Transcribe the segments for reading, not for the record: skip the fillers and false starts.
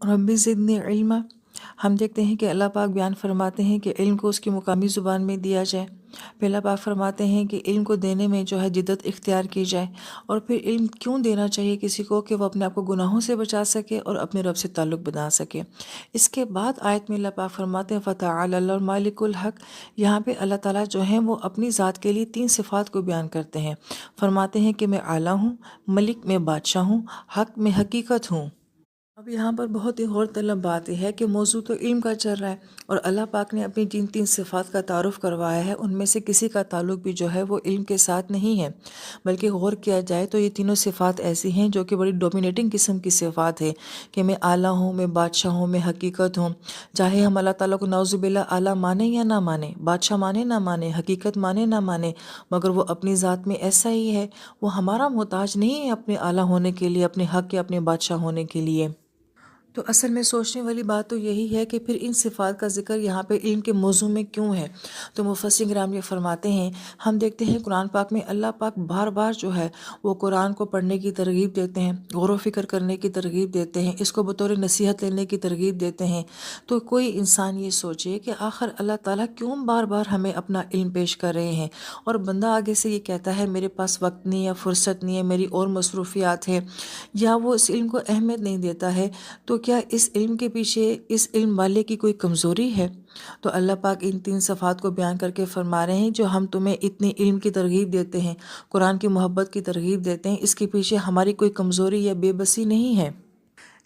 رب زدنی علما۔ ہم دیکھتے ہیں کہ اللہ پاک بیان فرماتے ہیں کہ علم کو اس کی مقامی زبان میں دیا جائے۔ پھر اللہ پاک فرماتے ہیں کہ علم کو دینے میں جو ہے جدت اختیار کی جائے، اور پھر علم کیوں دینا چاہیے کسی کو کہ وہ اپنے آپ کو گناہوں سے بچا سکے اور اپنے رب سے تعلق بنا سکے۔ اس کے بعد آیت میں اللہ پاک فرماتے ہیں فتعالی اللہ مالک الحق۔ یہاں پہ اللہ تعالیٰ جو ہیں وہ اپنی ذات کے لیے 3 صفات کو بیان کرتے ہیں۔ فرماتے ہیں کہ میں اعلیٰ ہوں، ملک میں بادشاہ ہوں، حق میں حقیقت ہوں۔ اب یہاں پر بہت ہی غور طلب بات یہ ہے کہ موضوع تو علم کا چل رہا ہے، اور اللہ پاک نے اپنی جن 3 صفات کا تعارف کروایا ہے ان میں سے کسی کا تعلق بھی جو ہے وہ علم کے ساتھ نہیں ہے، بلکہ غور کیا جائے تو یہ تینوں صفات ایسی ہیں جو کہ بڑی ڈومینیٹنگ قسم کی صفات ہے کہ میں اعلیٰ ہوں، میں بادشاہ ہوں، میں حقیقت ہوں۔ چاہے ہم اللہ تعالیٰ کو نعوذ باللہ اعلیٰ مانیں یا نہ مانیں، بادشاہ مانیں نہ مانیں، حقیقت مانیں نہ مانیں، مگر وہ اپنی ذات میں ایسا ہی ہے، وہ ہمارا محتاج نہیں ہے اپنے اعلیٰ ہونے کے لیے، اپنے حق یا اپنے بادشاہ ہونے کے لیے۔ تو اصل میں سوچنے والی بات تو یہی ہے کہ پھر ان صفات کا ذکر یہاں پہ علم کے موضوع میں کیوں ہے؟ تو مفسرین کرام یہ فرماتے ہیں، ہم دیکھتے ہیں قرآن پاک میں اللہ پاک بار بار جو ہے وہ قرآن کو پڑھنے کی ترغیب دیتے ہیں، غور و فکر کرنے کی ترغیب دیتے ہیں، اس کو بطور نصیحت لینے کی ترغیب دیتے ہیں۔ تو کوئی انسان یہ سوچے کہ آخر اللہ تعالیٰ کیوں بار بار ہمیں اپنا علم پیش کر رہے ہیں، اور بندہ آگے سے یہ کہتا ہے میرے پاس وقت نہیں ہے، فرصت نہیں ہے، میری اور مصروفیات ہیں، یا وہ اس علم کو اہمیت نہیں دیتا ہے، تو کیا اس علم کے پیچھے اس علم والے کی کوئی کمزوری ہے؟ تو اللہ پاک ان 3 صفات کو بیان کر کے فرما رہے ہیں جو ہم تمہیں اتنی علم کی ترغیب دیتے ہیں، قرآن کی محبت کی ترغیب دیتے ہیں، اس کے پیچھے ہماری کوئی کمزوری یا بے بسی نہیں ہے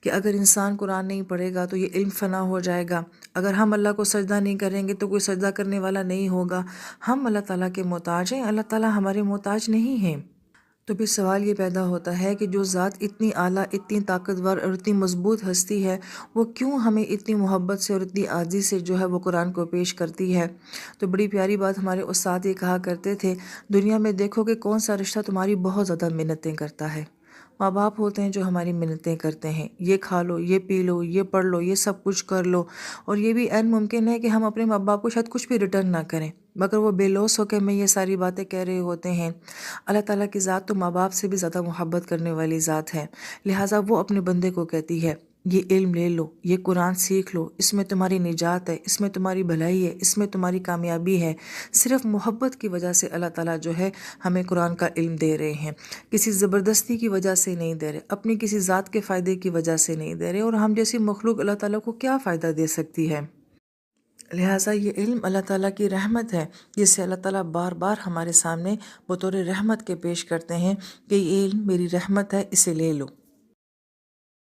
کہ اگر انسان قرآن نہیں پڑھے گا تو یہ علم فنا ہو جائے گا، اگر ہم اللہ کو سجدہ نہیں کریں گے تو کوئی سجدہ کرنے والا نہیں ہوگا۔ ہم اللہ تعالیٰ کے محتاج ہیں، اللہ تعالیٰ ہمارے محتاج نہیں ہیں۔ تو پھر سوال یہ پیدا ہوتا ہے کہ جو ذات اتنی اعلیٰ، اتنی طاقتور اور اتنی مضبوط ہستی ہے، وہ کیوں ہمیں اتنی محبت سے اور اتنی عاجزی سے جو ہے وہ قرآن کو پیش کرتی ہے؟ تو بڑی پیاری بات ہمارے استاد یہ کہا کرتے تھے، دنیا میں دیکھو کہ کون سا رشتہ تمہاری بہت زیادہ منتیں کرتا ہے۔ ماں باپ ہوتے ہیں جو ہماری منتیں کرتے ہیں، یہ کھا لو، یہ پی لو، یہ پڑھ لو، یہ سب کچھ کر لو، اور یہ بھی عین ممکن ہے کہ ہم اپنے ماں باپ کو شاید کچھ بھی ریٹرن نہ کریں، مگر وہ بے لوث ہو کے ہمیں یہ ساری باتیں کہہ رہے ہوتے ہیں۔ اللہ تعالیٰ کی ذات تو ماں باپ سے بھی زیادہ محبت کرنے والی ذات ہے، لہٰذا وہ اپنے بندے کو کہتی ہے یہ علم لے لو، یہ قرآن سیکھ لو، اس میں تمہاری نجات ہے، اس میں تمہاری بھلائی ہے، اس میں تمہاری کامیابی ہے۔ صرف محبت کی وجہ سے اللہ تعالیٰ جو ہے ہمیں قرآن کا علم دے رہے ہیں، کسی زبردستی کی وجہ سے نہیں دے رہے، اپنی کسی ذات کے فائدے کی وجہ سے نہیں دے رہے، اور ہم جیسی مخلوق اللہ تعالیٰ کو کیا فائدہ دے سکتی ہے؟ لہٰذا یہ علم اللہ تعالیٰ کی رحمت ہے، جسے اللہ تعالیٰ بار بار ہمارے سامنے بطور رحمت کے پیش کرتے ہیں کہ یہ علم میری رحمت ہے، اسے لے لو۔